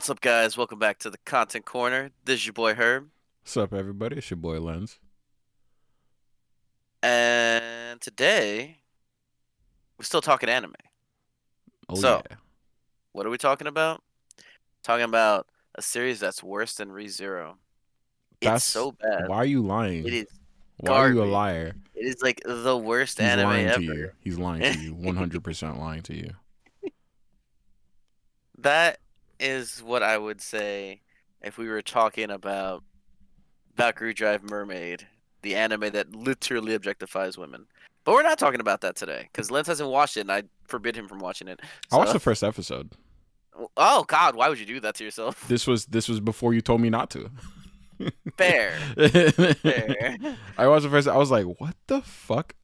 What's up, guys? Welcome back to the Content Corner. This is your boy Herb, What's up, everybody? It's your boy Lens. and today we're still talking anime. Oh So, yeah, what are we talking about? Talking about a series that's worse than ReZero. It's that's so bad. why are you It lying? is Why are you a garbage. liar? It is like the worst He's anime lying to you. ever. He's lying to you. 100% lying to you. That is what I would say if we were talking about Valkyrie Drive Mermaid, the anime that literally objectifies women. But we're not talking about that today because Lens hasn't watched it, and I forbid him from watching it. I watched So, the first episode. oh God, why would you do that to yourself? This was before you told me not to. Fair, fair. I watched the first. I was like, what the fuck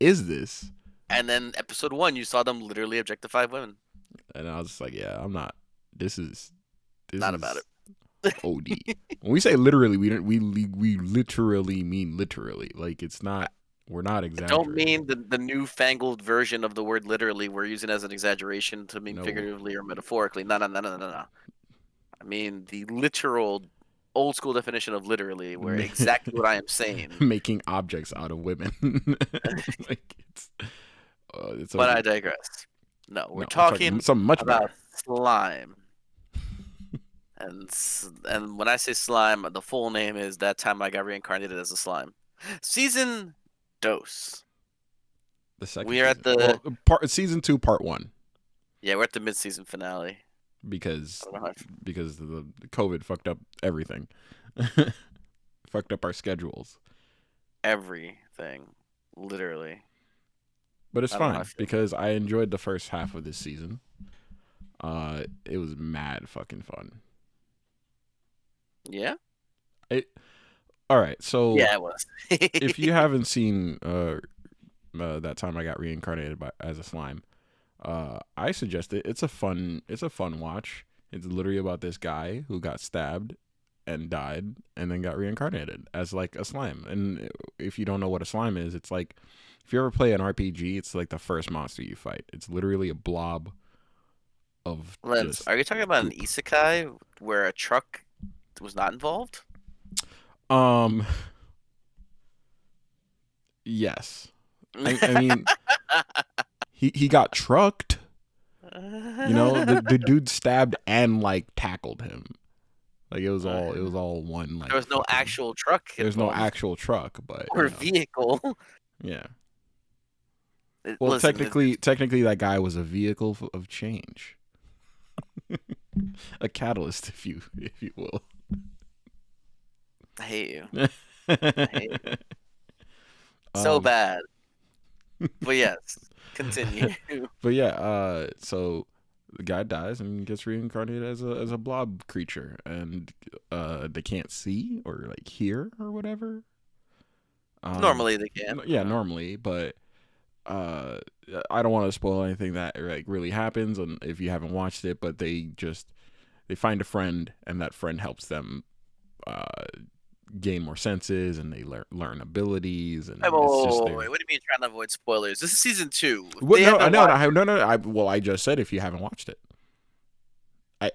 is this? And then episode one, you saw them literally objectify women. And I was just like, yeah, I'm not. This is this Not about is it. OD. When we say literally, we don't we literally mean literally. Like it's not. We're not I don't exaggerating. mean the newfangled version of the word literally we're using as an exaggeration to mean No. figuratively or metaphorically. No, no, no, no, no, no. I mean the literal old school definition of literally, where exactly what I am saying. Making objects out of women. Like it's But OD. I digress. No, we're No, we're talking talking something much about better. slime. And when I say slime, the full name is That Time I Got Reincarnated as a Slime. Season Dos. The second We are at season. the Well, part season 2, part 1, Yeah, we're at the mid-season finale. because I don't know how the COVID fucked up everything. Fucked up our schedules. everything, literally. But it's I don't know how I fine feel. because I enjoyed the first half of this season. It was mad fucking fun. Yeah, It All right, so yeah, it was. if you haven't seen that time I got reincarnated as a slime, I suggest it. It's a fun watch. It's literally about this guy who got stabbed and died and then got reincarnated as like a slime. And if you don't know what a slime is, it's like if you ever play an RPG, it's like the first monster you fight. It's literally a blob of Lens, just are you talking about an goop. isekai where a truck was not involved? Um, yes. I mean he got trucked. You know, the dude stabbed and like tackled him. Like it was all one There like was no fucking. actual truck There's no involved actual truck, but or vehicle. yeah. Well, Listen, technically that guy was a vehicle of change, a catalyst, if you will. I hate you. I hate you um, so bad. But yes, continue. but yeah, so the guy dies and gets reincarnated as a blob creature, and they can't see or like hear or whatever. Normally they can. Yeah, normally, but uh, I don't want to spoil anything that like really happens, and if you haven't watched it, but they find a friend, and that friend helps them uh gain more senses, and they learn abilities, Wait, and wait, it's just wait, their. wait, what do you mean trying to avoid spoilers? This is season two. If What? they No, haven't no, watched, no, no, no. I just said if you haven't watched it.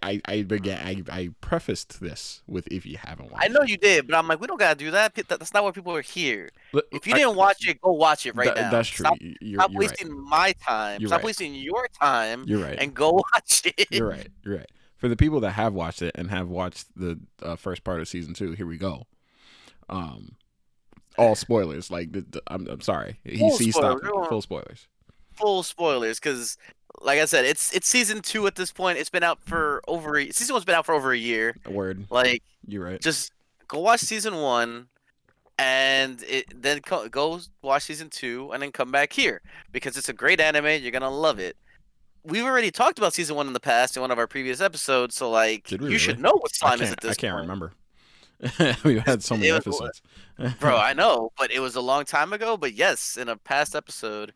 I began. I prefaced this with if you haven't I watched know it. you did, but I'm like, we don't gotta do that. That's not why people are here. But If you didn't watch it, go watch it right now. that's true. Stop, stop You're right. wasting my time. You're Stop right. wasting your time, You're right. and go watch it. You're right. You're right. For the people that have watched it and have watched the first part of season 2, here we go. Um, all spoilers. Like I'm sorry. Full He spoilers. stopped me. Full spoilers. Full spoilers, because like I said, it's season two at this point. It's been out for season one's been out for over a year. Word. Like, You're right. just go watch season one, and then go watch season two, and then come back here because it's a great anime. You're gonna love it. We've already talked about season one in the past in one of our previous episodes, so like Did we you should really? know what slime is at I this can't point. remember. We've had so many It was, episodes. bro, I know, but it was a long time ago. But yes, in a past episode,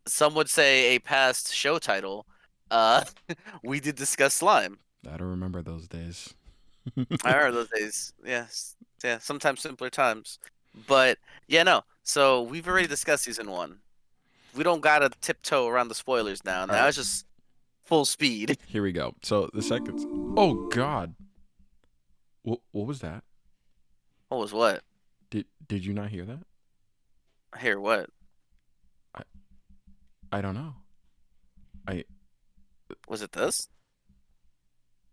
some would say a past show title, uh, we did discuss slime. I don't remember those days. I remember those days. Yes, yeah, sometimes simpler times. But yeah, no. So we've already discussed season one. We don't gotta tiptoe around the spoilers now. All Now right. it's just full speed. Here we go. So the second. Oh God. What was that? What was what? Did you not hear that? Here, what? I I don't know. I Was it this?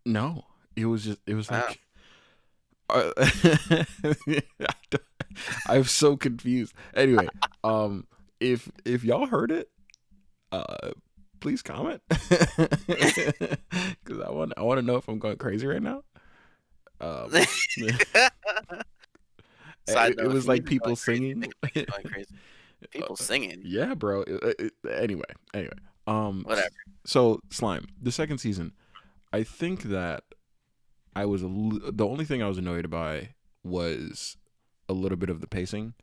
No. It was Wow. like. Uh, I'm so confused. Anyway, if y'all heard it, uh, please comment, because I want to know if I'm going crazy right now. Um, Side it note: if was Memes like is going people crazy, singing. Nick is going crazy. People singing. Yeah, bro. Anyway, Whatever. so Slime, the second season, I think that the only thing I was annoyed by was a little bit of the pacing,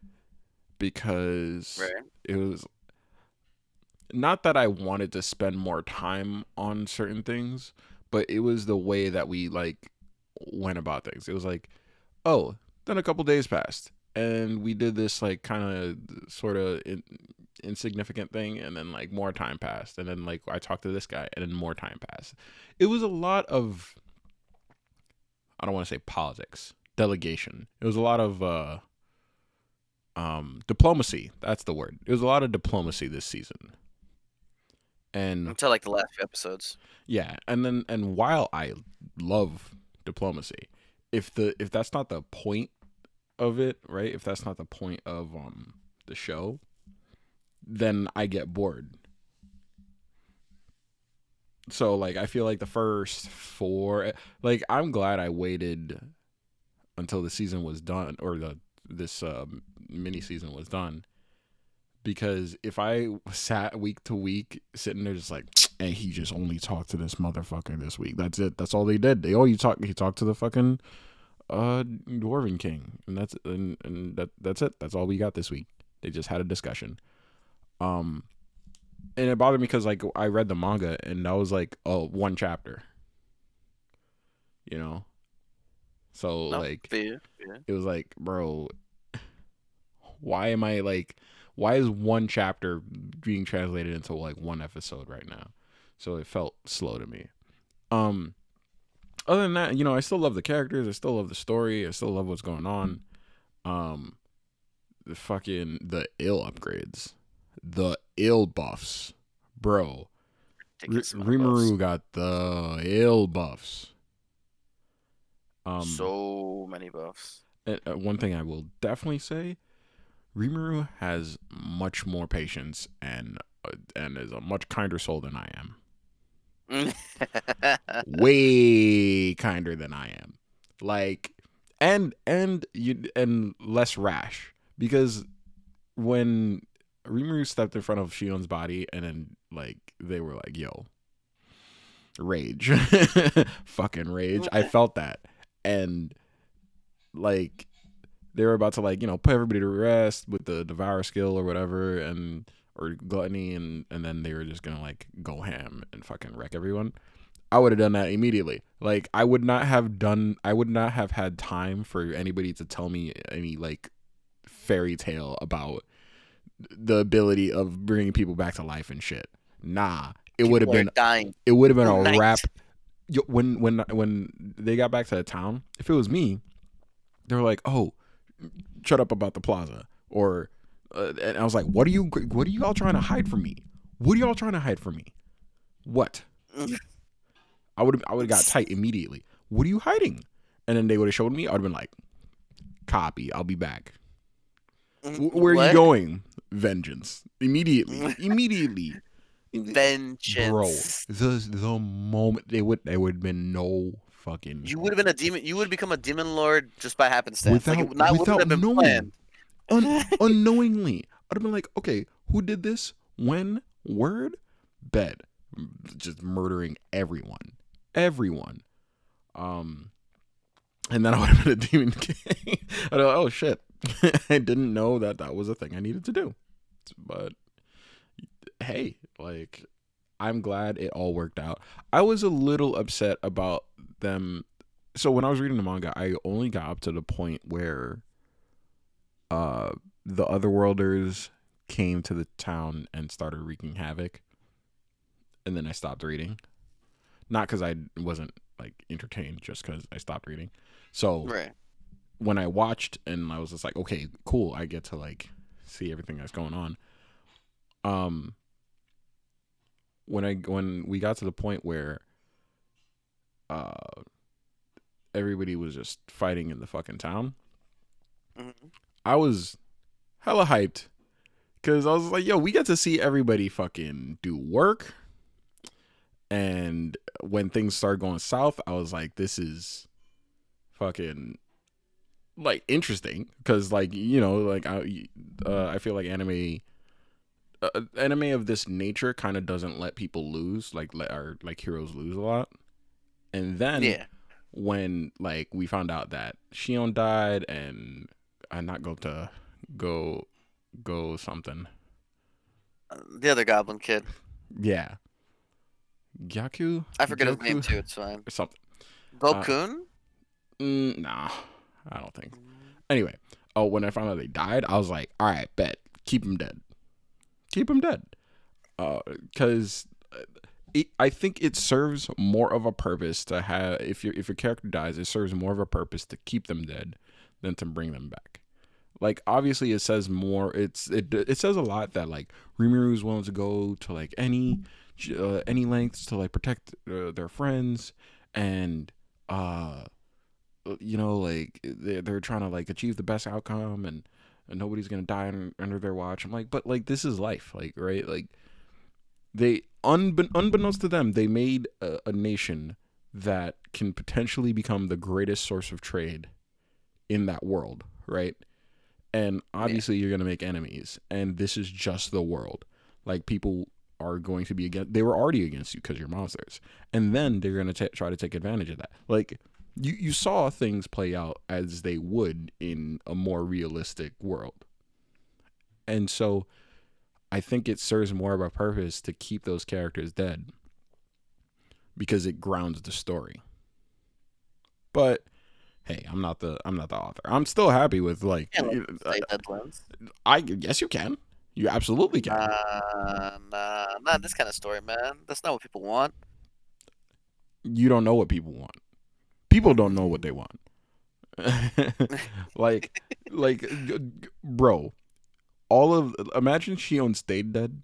because Right. it was not that I wanted to spend more time on certain things, but it was the way that we like went about things. It was like, oh, then a couple days passed and we did this like kind of sort of insignificant thing, and then like more time passed, and then like I talked to this guy and then more time passed. It was a lot of, I don't want to say politics, delegation. It was a lot of diplomacy. That's the word. It was a lot of diplomacy this season. And Until like the last few episodes. yeah, and while I love diplomacy, if that's not the point of it, right? If that's not the point of the show, then I get bored. So like I feel like the first four, like I'm glad I waited until the season was done, or this mini season was done, because if I sat week to week sitting there just like, hey, he just only talked to this motherfucker this week. That's it. That's all they did. He talked to the fucking Dwarven King, and that's it. That's all we got this week. They just had a discussion. And it bothered me because like I read the manga and that was like, oh, one chapter. You know? So No. like Yeah. it was like, bro, why is one chapter being translated into like one episode right now? So it felt slow to me. Um Other than that, I still love the characters, I still love the story, I still love what's going on. The ill upgrades, the ill buffs, bro. Ridiculous amount of buffs. Rimuru got the ill buffs. So many buffs. One thing I will definitely say, Rimuru has much more patience and is a much kinder soul than I am. Way kinder than I am. Like, and less rash, because when Rimuru stepped in front of Shion's body and then like they were like, yo, rage. Fucking rage. I felt that. And like they were about to like, put everybody to rest with the devour skill or whatever, or gluttony, and then they were just gonna like go ham and fucking wreck everyone. I would have done that immediately. Like I would not have had time for anybody to tell me any like fairy tale about the ability of bringing people back to life and shit. Nah, it would have been dying. It would have been a Night. wrap. When they got back to the town, if it was me, they were like, "Oh, shut up about the plaza," or and I was like, "What are you all trying to hide from me? What are y'all trying to hide from me? What?" I would have got tight immediately. What are you hiding? And then they would have showed me. I would have been like, "Copy. I'll be back." Where are you going? Vengeance. Immediately. Vengeance. Bro, the moment they would have been no fucking. You would have been a demon. You would have become a demon lord just by happenstance. Without have been knowing. planned. Unknowingly. I'd have been like, okay, who did this? When? Word? Bet. Just murdering everyone. And then I would have been a demon king. I'd be like, oh shit. I didn't know that was a thing I needed to do. But hey, like, I'm glad it all worked out. I was a little upset about them. So when I was reading the manga, I only got up to the point where the Otherworlders came to the town and started wreaking havoc, and then I stopped reading. not because I wasn't like entertained, just because I stopped reading. So Right. when I watched and I was just like, okay, cool, I get to like see everything that's going on. Um, when we got to the point where uh everybody was just fighting in the fucking town, Hmm. I was hella hyped because I was like, yo, we get to see everybody fucking do work. And when things started going south, I was like, this is fucking like interesting because like like I feel like anime of this nature kind of doesn't let people lose, like let our like heroes lose a lot. And then Yeah. when like we found out that Shion died and I not go to go go something, The other Goblin kid. yeah, I forget his name Gyoku too. It's fine. or something. Uh, Gokun. nah, I don't think. Anyway, oh, when I found out they died, I was like, all right, bet, keep him dead, keep him dead, because I think it serves more of a purpose to have if your character dies, it serves more of a purpose to keep them dead than to bring them back. Like obviously, it says more. It says a lot that like Rimuru is willing to go to like any lengths to like protect their friends, and uh like they're trying to like achieve the best outcome, and nobody's gonna die under their watch. I'm like, but like this is life, like right, like they unbeknownst to them, they made a nation that can potentially become the greatest source of trade in that world, right? And Yeah. obviously you're gonna make enemies, and this is just the world. Like people are going to be against. They were already against you because you're monsters, and then they're gonna try to take advantage of that. Like you saw things play out as they would in a more realistic world, and so I think it serves more of a purpose to keep those characters dead because it grounds the story. But hey, I'm not the author. I'm still happy with like Can't let them say Deadlands. I yes you can. You absolutely can. Not this kind of story, man. That's not what people want. You don't know what people want. People don't know what they want. like like bro, all of imagine Shion stayed dead.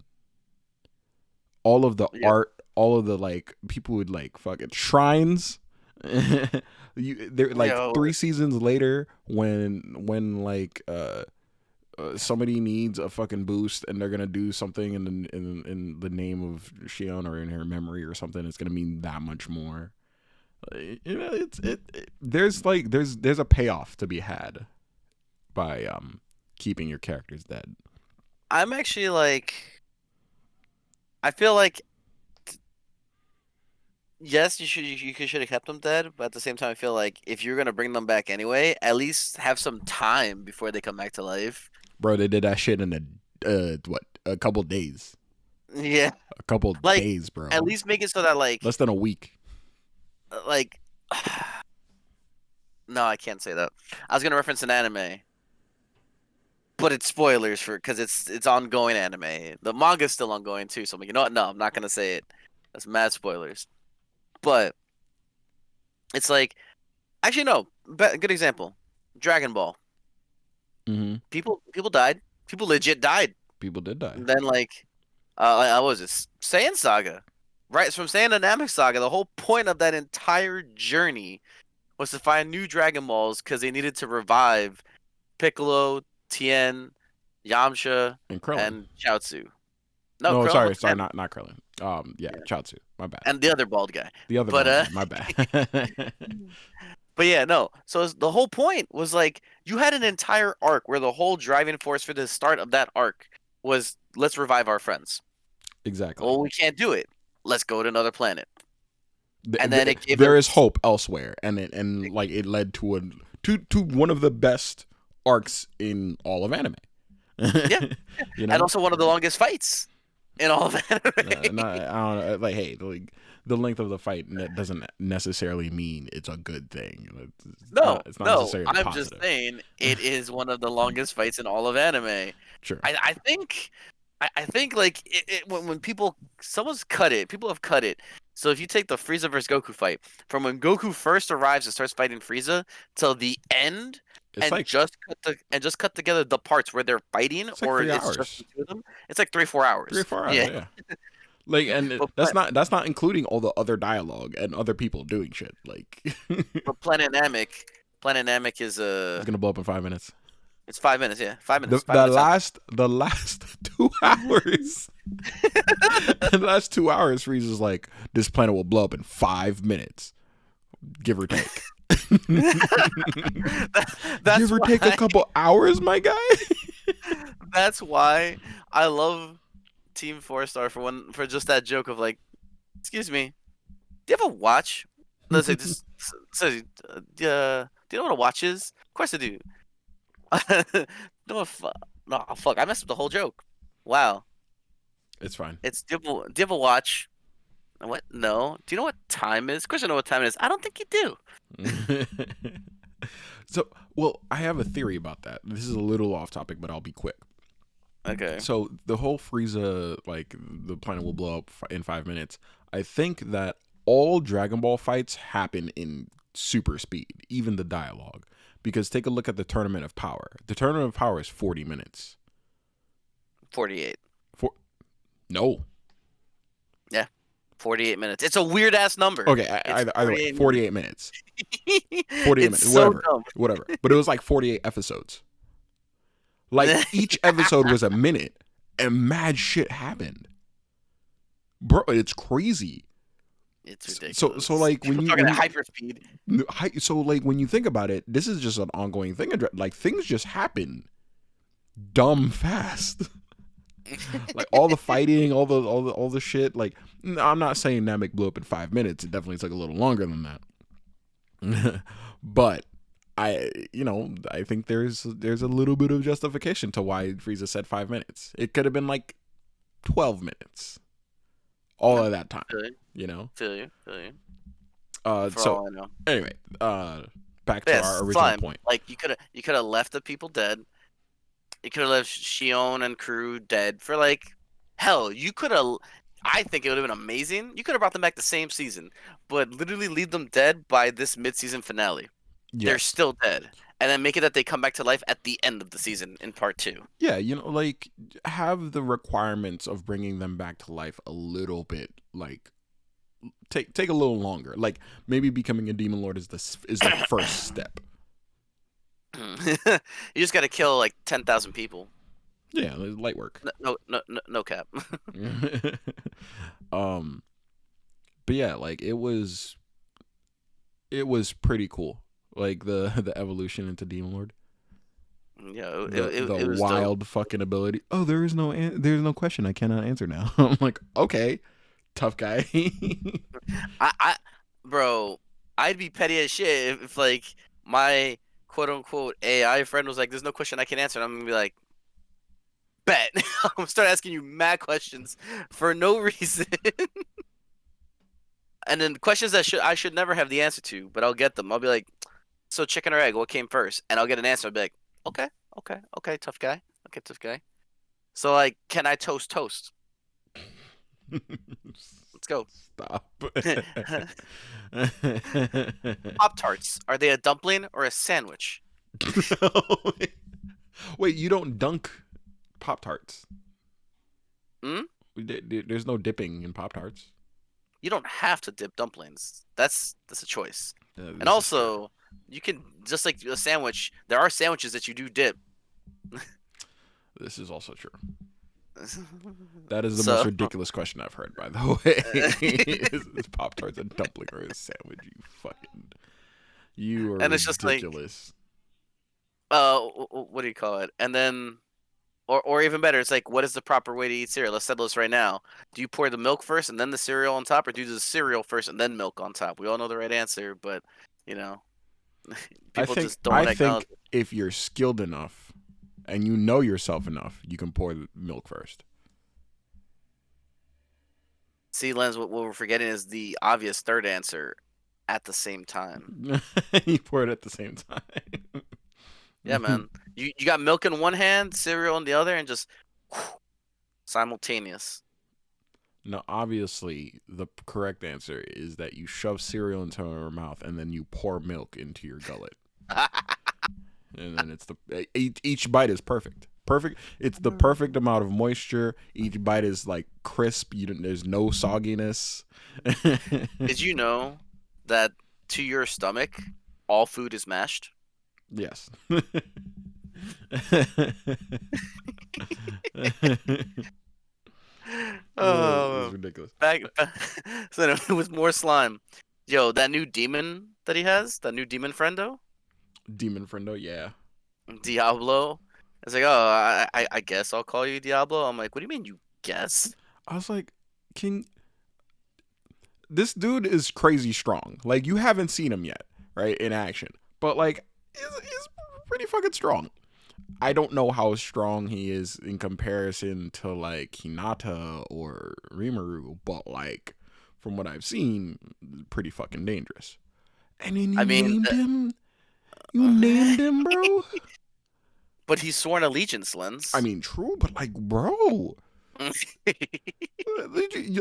All of the Yep. art, all of the like people would like fucking shrines. They're like Yo, 3 seasons later when like somebody needs a fucking boost and they're gonna do something in the name of Shion or in her memory or something, it's gonna mean that much more. There's like there's a payoff to be had by keeping your characters dead. I'm actually like, I feel like yes, you should have kept them dead, but at the same time, I feel like if you're gonna bring them back anyway, at least have some time before they come back to life. Bro, they did that shit in a couple days. Yeah, A couple like days, bro. at least make it so that Less than a week. like, no, I can't say that. I was gonna reference an anime, but it's spoilers for because it's ongoing anime. The manga's still ongoing too, so I'm like, you know what? No, I'm not gonna say it. That's mad spoilers. But it's like actually no. Good example. Dragon Ball. Mm-hmm. People died. People legit died. People did die. And then like I was it Saiyan Saga. Right, it's from Saiyan and Namek Saga. The whole point of that entire journey was to find new Dragon Balls because they needed to revive Piccolo, Tien, Yamcha, And Krillin. and Chaozu. No, No, Krillin sorry, was sorry, 10. not Krillin. Yeah, Yeah. Chaozu. My bad. And the other bald guy. The other But one, my bad. but yeah, no. So the whole point was like you had an entire arc where the whole driving force for the start of that arc was let's revive our friends. Exactly. Well, we can't do it. Let's go to another planet. And then it gave There them is hope elsewhere, and it led to to one of the best arcs in all of anime. Yeah. You know, and also one of the longest fights in all of anime. I don't know, like hey, the length of the fight doesn't necessarily mean it's a good thing. No, it's not no. necessarily I'm positive. just saying it is one of the longest fights in all of anime. Sure. I think like when people someone's cut it, people have cut it So if you take the Frieza versus Goku fight from when Goku first arrives and starts fighting Frieza till the end, It's and like just cut together the parts where they're fighting, it's like or 3 it's just hours. the two of them, it's like 3 4 3 or hours. 4 hours, Yeah, yeah. Like, and but that's not including all the other dialogue and other people doing shit. Like, Planet Namek is it's gonna blow up in 5 minutes. it's 5 minutes. Yeah, 5 minutes. Five The minutes out. last 2 hours, the last 2 hours, Frieza's like, this planet will blow up in 5 minutes, give or take. That's Give or take a why. couple hours, my guy. That's why I love Team Four Star for just that joke of like, excuse me, do you have a watch? Let's say this. Do you know what a watch is? Of course I do. No, no, fuck! I messed up the whole joke. Wow, It's fine. it's do you have a watch? What? No. Do you know what time is? Of course I know what time it is. I don't think you do. So, well, I have a theory about that. This is a little off topic, but I'll be quick. Okay. So the whole Frieza, like the planet will blow up in 5 minutes. I think that all Dragon Ball fights happen in super speed, even the dialogue. Because take a look at the Tournament of Power. The Tournament of Power is 40 minutes. 48. For no. 48 minutes. It's a weird ass number. Okay, It's either way, 48 48 minutes. minutes. 48 It's minutes. so Whatever. dumb. Whatever. But it was like 48 episodes. Like each episode was a minute, and mad shit happened. Bro, it's crazy. It's ridiculous. So like We're talking at hyper speed. so like when you think about it, this is just an ongoing thing. Like things just happen dumb fast. Like all the fighting, all the shit. Like I'm not saying Namek blew up in 5 minutes. It definitely took a little longer than that. But I think there's a little bit of justification to why Frieza said 5 minutes. It could have been like 12 minutes. All of that time, Feel you. you know. Feel you. Feel you. For So all I know. anyway, back to Yes, our original slime. point. Like you could have left the people dead. You could have left Shion and crew dead for like hell. You could have. I think it would have been amazing. You could have brought them back the same season, but literally leave them dead by this mid-season finale. They're Yes. still dead, and then make it that they come back to life at the end of the season in part 2. Yeah, like have the requirements of bringing them back to life a little bit, like take a little longer. Like maybe becoming a demon lord is the first step. You just got to kill like 10,000 people. Yeah, light work. No cap. But yeah, like it was pretty cool. Like the evolution into demon lord. Yeah, The it was wild fucking ability. Oh, there's no question I cannot answer now. I'm like, okay, tough guy. Bro, I'd be petty as shit if like my quote unquote AI friend was like, "There's no question I can answer." And I'm gonna be like, "Bet." I'm gonna start asking you mad questions for no reason, and then questions that I should never have the answer to, but I'll get them. I'll be like, "So chicken or egg? What came first?" And I'll get an answer. I'll be like, "Okay, okay, tough guy. Okay, tough guy." So like, can I toast? Let's go. Stop. Pop Tarts. Are they a dumpling or a sandwich? Wait, you don't dunk Pop Tarts? Hmm? There's no dipping in Pop Tarts. You don't have to dip dumplings. That's a choice. And This also, you can just like a sandwich. There are sandwiches that you do dip. is also true. That is the So- most ridiculous question I've heard, by the way. Is Pop Tarts a dumpling or a sandwich? You are And it's just like- ridiculous. What do you call it? And then, or even better, it's like, what is the proper way to eat cereal? Let's settle this right now. Do you pour the milk first and then the cereal on top, or do you do the cereal first and then milk on top? We all know the right answer, but people just don't I acknowledge. think if you're skilled enough and you know yourself enough, you can pour the milk first. See, Lens, what we're forgetting is the obvious third answer at the same time. You pour it at the same time. Yeah, man. You got milk in one hand, cereal in the other, and just simultaneous. No, obviously the correct answer is that you shove cereal into your mouth and then you pour milk into your gullet, and then it's each bite is perfect. Perfect. It's the perfect amount of moisture. Each bite is like crisp. There's no sogginess. Did you know that to your stomach, all food is mashed? Yes. It's Oh, ridiculous. back. So anyway, with more slime. Yo, that new demon that he has, that new demon friendo, Demon friendo, yeah. Diablo. It's like, oh, I guess I'll call you Diablo. I'm like, what do you mean you guess? I was like, can this dude is crazy strong. Like you haven't seen him yet, right, in action. But like he's pretty fucking strong. I don't know how strong he is in comparison to like Hinata or Rimuru, but like from what I've seen, pretty fucking dangerous. And then I you mean, named him. You named him, bro. but he's sworn allegiance, I Lens. mean, true, but like, bro,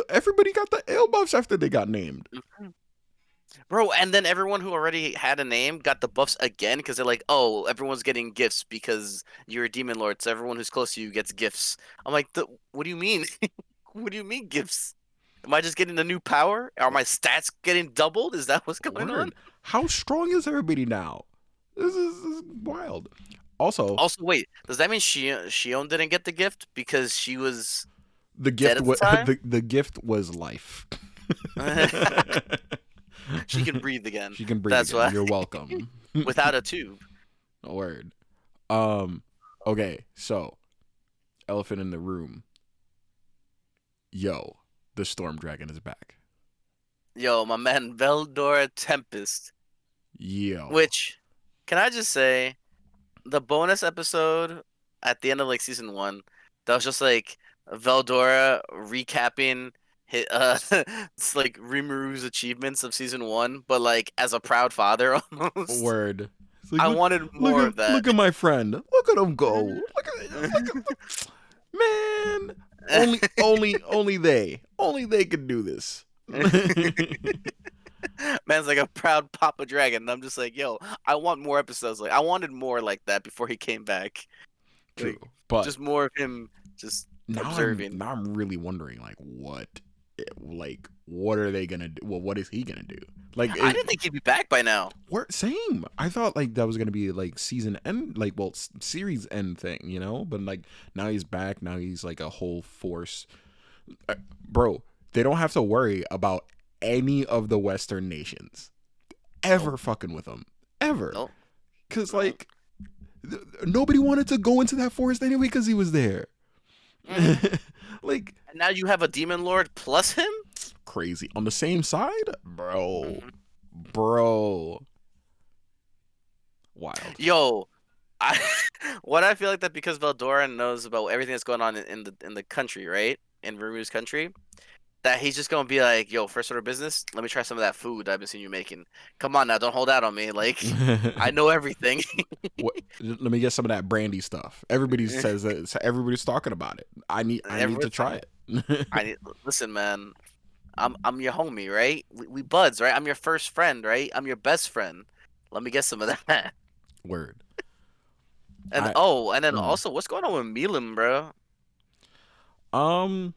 everybody got the L buffs after they got named. Bro, and then everyone who already had a name got the buffs again because they're like, oh, everyone's getting gifts because you're a demon lord, so everyone who's close to you gets gifts. I'm like, what do you mean? What do you mean gifts? Am I just getting a new power? Are my stats getting doubled? Is that what's going on? Word. How strong is everybody now? This is wild. Also, Also, wait, does that mean Shion didn't get the gift because she was the dead gift at the was time? the gift was life. She can breathe again. She can breathe That's again. why. You're welcome. Without a tube. Word. Um. Okay. So, elephant in the room. Yo, the storm dragon is back. Yo, my man Veldora Tempest. Yo. Which, can I just say, the bonus episode at the end of like season one, that was just like Veldora recapping his, it's like Rimuru's achievements of season one, but like as a proud father almost. Word. It's like I wanted more of that. look at my friend. Look at him go. Look at man. Only they could do this. Man's like a proud Papa Dragon. And I'm just like, yo, I want more episodes. Like I wanted more like that before he came back. True, Like but just more of him just observing. now I'm really wondering like what are they gonna do? Well, what is he gonna do? Like I didn't think he'd be back by now. same. I thought like that was gonna be like season end, like well series end thing, you know. But like now he's back. Now he's like a whole force, bro. They don't have to worry about any of the Western nations ever Nope. fucking with him ever, Nope. because Nope. like nobody wanted to go into that forest anyway because he was there. Like And now you have a demon lord plus him? crazy on the same side, bro. Mhm. Bro, wild. Yo, I what I feel like that because Veldora knows about everything that's going on in the country, right? In Rumu's country, that he's just gonna be like, yo, first order of business, let me try some of that food I've been seeing you making. Come on now, don't hold out on me. Like I know everything. Let me get some of that brandy stuff. Everybody says that. Everybody's talking about it. I need to Everyone's try it. I need listen, man. I'm your homie, right? We buds, right? I'm your first friend, right? I'm your best friend. Let me get some of that. Word. And I and then mm. also, what's going on with Milim, bro? um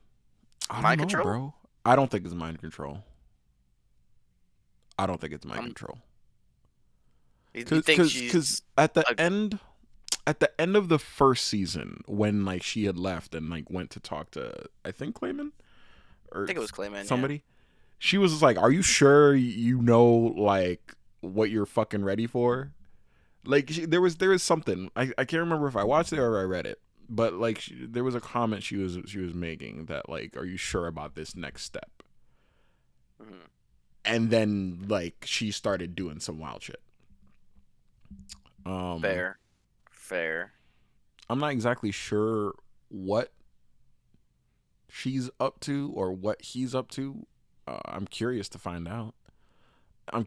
I don't Mind know, control? bro. I don't think it's mind control. I don't think it's mind Um, control. you think she's Cuz at the a, end of the first season when like she had left and like went to talk to I think Clayman I or think it was Clayman, yeah. somebody, she was just like, "Are you sure you know like what you're fucking ready for?" Like there was something I can't remember if I watched it or I read it, but like there was a comment she was making that like, "Are you sure about this next step?" Mhm. And then like she started doing some wild shit. Fair, fair. I'm not exactly sure what she's up to or what he's up to. I'm curious to find out. I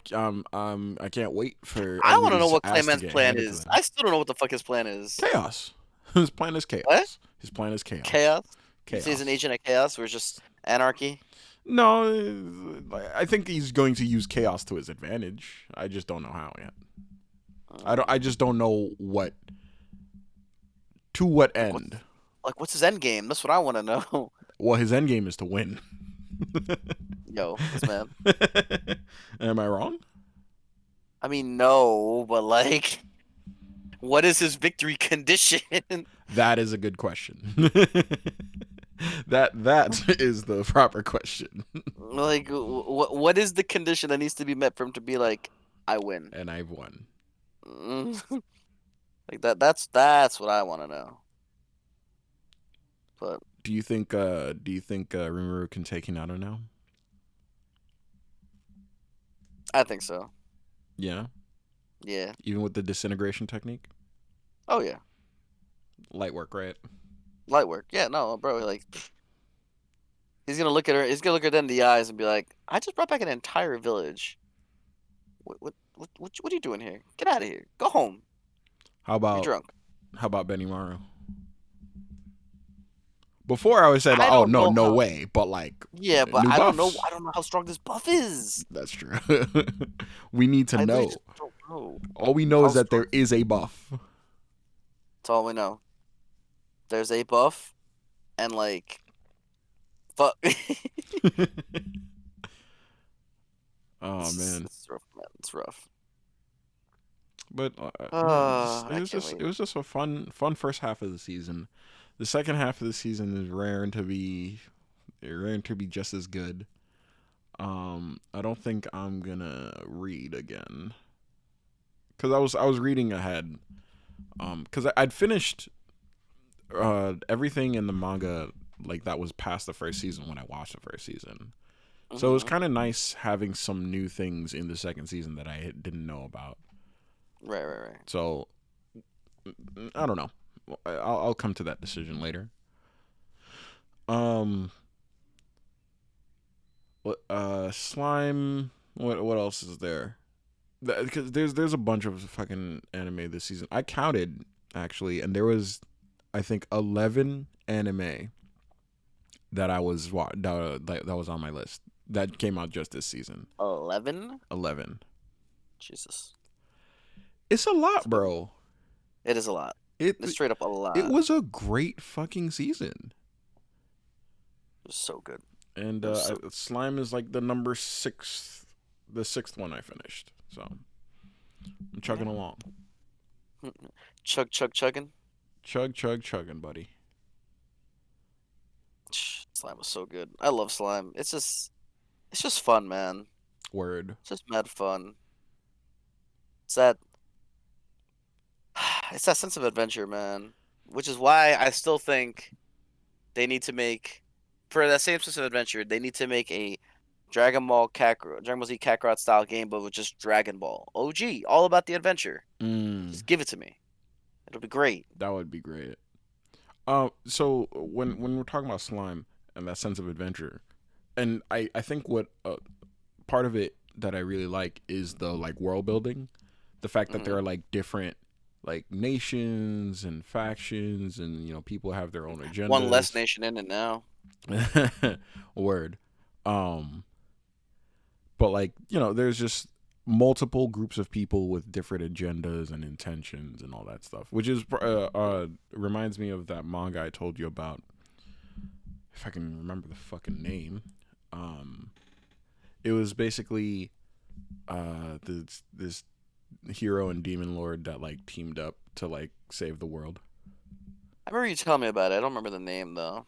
can't wait for I want to know everybody's what ass to Clayman's get plan handed to is. them. I still don't know what the fuck his plan is. Chaos. His plan is What? chaos. His plan is chaos. Chaos? He says an Chaos. agent of chaos. We're just Anarchy. No, I think he's going to use chaos to his advantage. I just don't know how yet. I just don't know what to what Like what's end. like what's his end game? That's what I want to know. Well, his end game is to win. Yo, this man. Am I wrong? I mean, no, but like, what is his victory condition? That is a good question. that is the proper question. Like, what is the condition that needs to be met for him to be like, I win? And I've won. Like that's what I want to know. But Do you think Rimuru can take Hinata now? I think so. Yeah. Yeah. Even with the disintegration technique? Oh yeah. Light work, right? Light work. Yeah. No, bro. Like, he's gonna look at her. He's gonna look her in the eyes and be like, I just brought back an entire village. What are you doing here? Get out of here. Go home. How You're about drunk. Benimaru? Before I would say like, I oh don't no, know no how. way, but like Yeah, but new I don't know. buffs. I don't know how strong this buff is. That's true. We need to I literally know. just don't know. All we know How is that strong? there is a buff. That's all we know. There's a buff, and like, fuck. Oh man, It's rough, man. It's rough. but no, I can't wait. it was just a fun first half of the season. The second half of the season is rare to be just as good. I don't think I'm gonna read again because I was reading ahead. Because I'd finished everything in the manga like that was past the first season when I watched the first season. So it was Hmm. kind of nice having some new things in the second season that I didn't know about. Right. So I don't know. I'll come to that decision later. Um, slime. What else is there? Because there's a bunch of fucking anime this season. I counted actually, and there was I think 11 anime that that was on my list that came out just this season. 11. 11. Jesus. It's a lot, bro. It is a lot. It It's straight up a lot. it was a great fucking season. It was so good. And It was so slime is like the sixth one I finished. So I'm chugging Yeah. along. Chugging. Chugging, buddy. Slime was so good. I love slime. It's just fun, man. Word. It's just mad fun. It's that it's that sense of adventure, man. Which is why I still think they need to make for that same sense of adventure, they need to make a Dragon Ball Z Kakarot style game, but with just Dragon Ball. OG, all about the adventure. Just give it to me. It'll be great. That would be great. So when we're talking about slime and that sense of adventure, and I think what part of it that I really like is the like world building, the fact that there Hmm. are like different like nations and factions, and people have their own One less agendas. nation in it now. Word. Um, but like there's just multiple groups of people with different agendas and intentions and all that stuff, which is reminds me of that manga I told you about. If I can remember the fucking name, um, it was basically this hero and demon lord that like teamed up to like save the world. I remember you telling me about it. I don't remember the name though.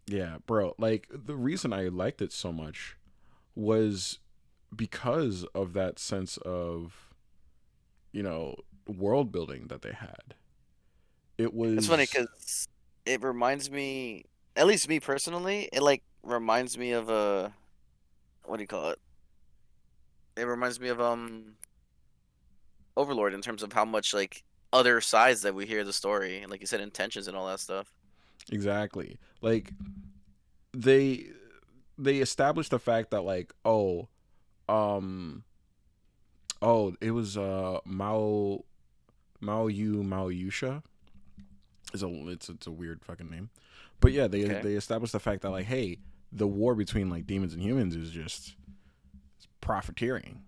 Yeah, bro. Like the reason I liked it so much was because of that sense of world building that they had. It It's funny was because it reminds me, at least me personally, it like reminds me of a what do you call it? It reminds me of Overlord in terms of how much like other sides that we hear the story, and like you said, intentions and all that stuff. exactly like they they established the fact that like um it was Mao Yusha is it's a weird fucking name, but yeah, they Okay. they established the fact that like, hey, the war between like demons and humans is just profiteering.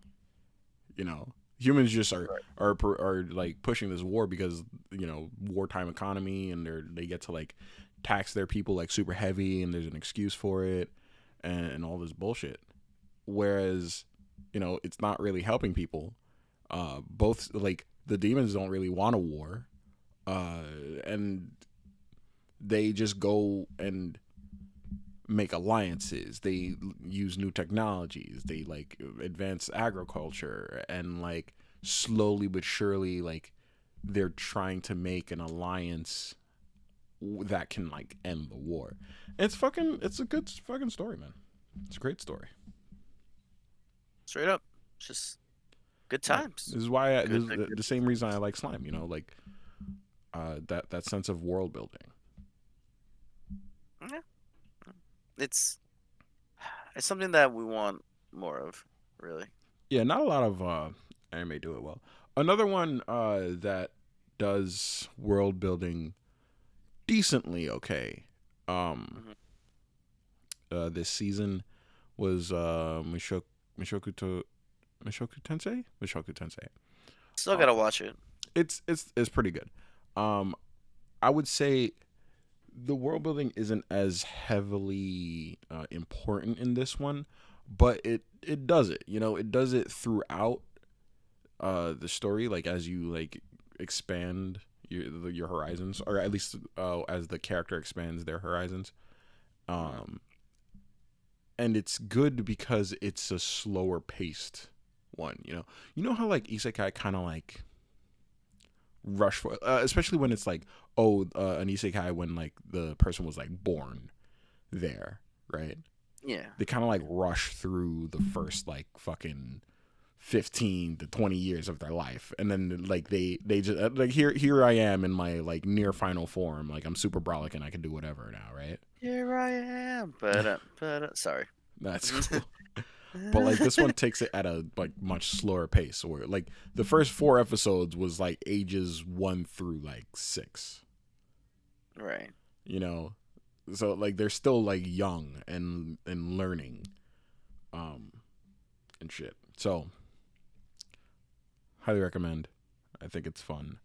You know, humans just Right. are like pushing this war because wartime economy, and they get to like tax their people like super heavy, and there's an excuse for it, and all this bullshit. Whereas, it's not really helping people. Both like the demons don't really want a war, uh, and they just go and make alliances. They use new technologies. They like advance agriculture, and like slowly but surely, like they're trying to make an alliance that can like end the war. It's a good fucking story, man. It's a great story. Straight up, just good Yeah, times. this is why this Good, is good. the same reason I like Slime. Like that sense of world building. Yeah, it's it's something that we want more of, really. Yeah, not a lot of anime do it well. Another one that does world building decently okay. Um, Hmm. this season was Mishoku to Mishoku Tensei. Mishoku Tensei. Still Uh, gotta watch it. it's pretty good. Um, I would say the world building isn't as heavily important in this one, but it does it. It does it throughout the story, like as you like expand your horizons, or at least as the character expands their horizons. Hmm. Um, and it's good because it's a slower paced one. You know how like isekai kind of like rush for, especially when it's like, an isekai when like the person was like born there, right? Yeah. They kind of like rush through the first like fucking 15 to 20 years of their life, and then like they just like, here I am in my like near final form, like I'm super brolic and I can do whatever now, right? Here I am, but sorry. That's cool. But like this one takes it at a like much slower pace, where like the first 4 episodes was like ages 1 through like 6, Right. you know so like they're still like young and learning, um and shit. So highly recommend. I think it's fun.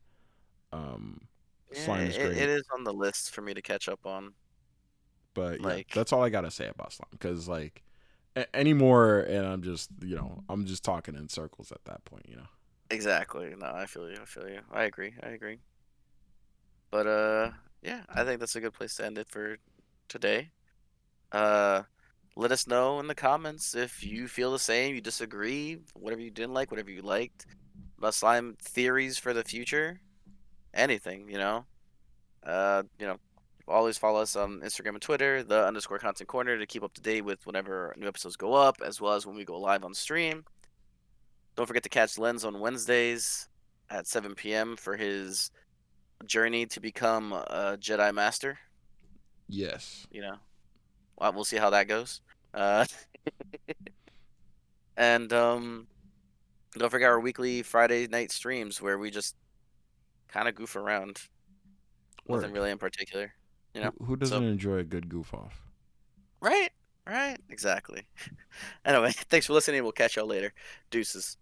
um Yeah, Slime is it great. is on the list for me to catch up on. But yeah, Like, that's all I gotta say about Slime, because like anymore, and I'm just talking in circles at that point. exactly. No, I feel you. I feel you. I agree. I agree. But yeah, I think that's a good place to end it for today. Uh, let us know in the comments if you feel the same, you disagree, whatever you didn't like, whatever you liked about slime theories for the future, anything, always follow us on Instagram and Twitter, the underscore content corner, to keep up to date with whenever new episodes go up, as well as when we go live on stream. Don't forget to catch Lens on Wednesdays at 7 p.m. for his journey to become a Jedi Master. Yes. You know, we'll see how that goes. Uh, and don't forget our weekly Friday night streams where we just kind of goof around. Nothing Word. really in particular, you know. Who doesn't So enjoy a good goof off? right, right, exactly. Anyway, thanks for listening. We'll catch y'all later. Deuces.